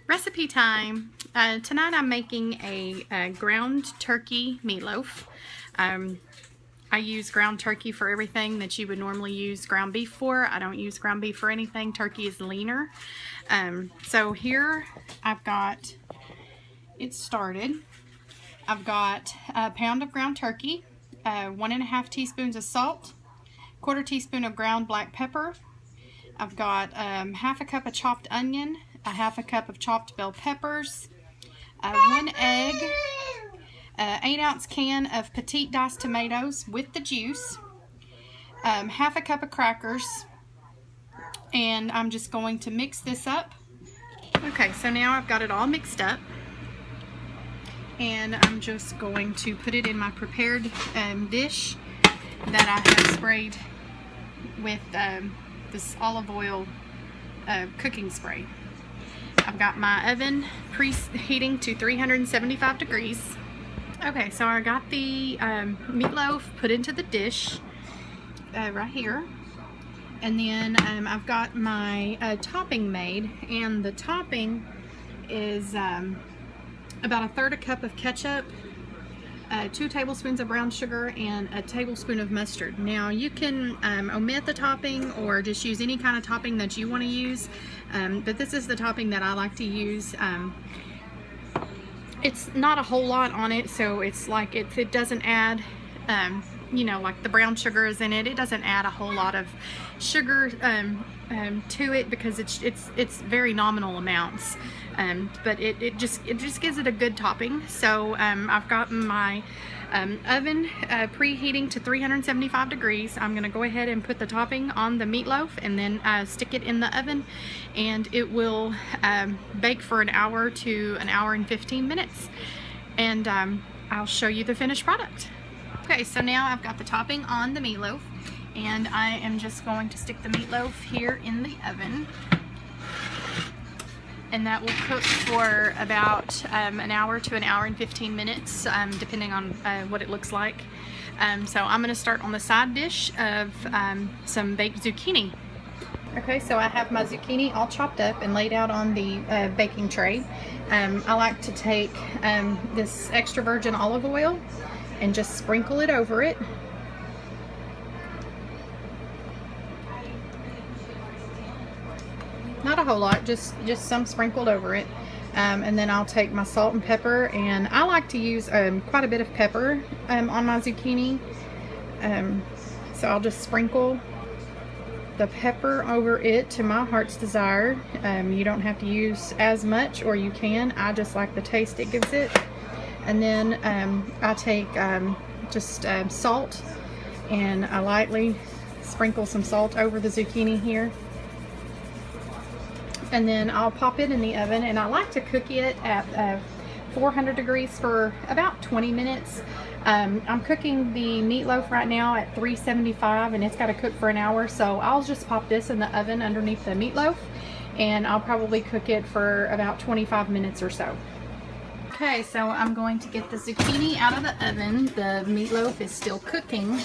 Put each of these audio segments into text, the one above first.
Recipe time. Tonight I'm making a ground turkey meatloaf. I use ground turkey for everything that you would normally use ground beef for. I don't use ground beef for anything. Turkey is leaner. So here I've got it started. I've got a pound of ground turkey, 1.5 teaspoons of salt, 1/4 teaspoon of ground black pepper. I've got 1/2 cup of chopped onion, 1/2 cup of chopped bell peppers, 1 egg, 8-ounce can of petite diced tomatoes with the juice, 1/2 cup of crackers, and I'm just going to mix this up. Okay, so now I've got it all mixed up, and I'm just going to put it in my prepared dish that I have sprayed with this olive oil cooking spray. I've got my oven preheating to 375 degrees. Okay, so I got the meatloaf put into the dish right here, and then I've got my topping made, and the topping is about 1/3 cup of ketchup, 2 tablespoons of brown sugar, and a tablespoon of mustard. Now you can omit the topping or just use any kind of topping that you want to use, but this is the topping that I like to use. It's not a whole lot on it, so it's like it doesn't add, you know, like the brown sugar is in it. It doesn't add a whole lot of sugar to it because it's very nominal amounts. But it just gives it a good topping. So I've got my oven preheating to 375 degrees. I'm gonna go ahead and put the topping on the meatloaf and then stick it in the oven, and it will bake for 1 hour to 1 hour and 15 minutes. And I'll show you the finished product. Okay, so now I've got the topping on the meatloaf, and I am just going to stick the meatloaf here in the oven, and that will cook for about 1 hour to 1 hour and 15 minutes, depending on what it looks like. So I'm going to start on the side dish of some baked zucchini. Okay, so I have my zucchini all chopped up and laid out on the baking tray. I like to take this extra virgin olive oil and just sprinkle it over it. Not a whole lot, just some sprinkled over it. And then I'll take my salt and pepper, and I like to use quite a bit of pepper on my zucchini. So I'll just sprinkle the pepper over it to my heart's desire. You don't have to use as much, or you can. I just like the taste it gives it. And then I take just salt, and I lightly sprinkle some salt over the zucchini here. And then I'll pop it in the oven, and I like to cook it at 400 degrees for about 20 minutes. I'm cooking the meatloaf right now at 375, and it's got to cook for 1 hour, so I'll just pop this in the oven underneath the meatloaf, and I'll probably cook it for about 25 minutes or so. Okay, so I'm going to get the zucchini out of the oven. The meatloaf is still cooking.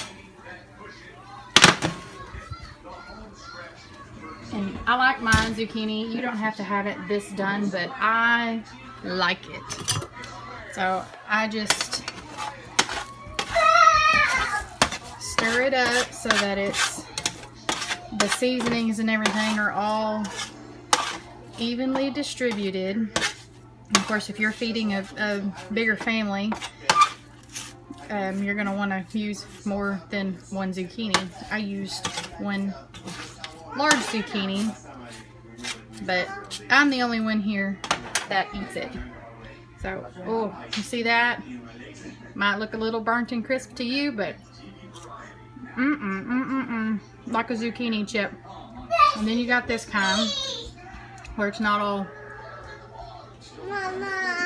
And I like my zucchini. You don't have to have it this done, but I like it. So I just stir it up so that the seasonings and everything are all evenly distributed. And of course, if you're feeding a bigger family, you're going to want to use more than 1 zucchini. I used 1 large zucchini, but I'm the only one here that eats it. So, oh, you see that? Might look a little burnt and crisp to you, but like a zucchini chip. And then you got this kind where it's not all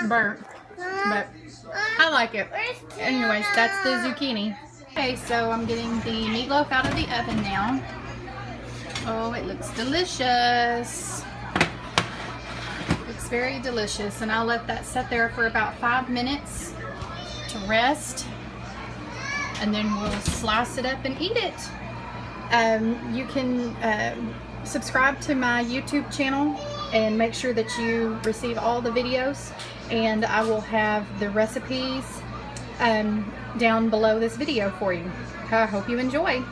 burnt, but I like it. Anyways, that's the zucchini. Okay, so I'm getting the meatloaf out of the oven now. Oh, it looks delicious. Looks very delicious, and I'll let that sit there for about 5 minutes to rest, and then we'll slice it up and eat it. You can subscribe to my YouTube channel and make sure that you receive all the videos, and I will have the recipes down below this video for you. I hope you enjoy.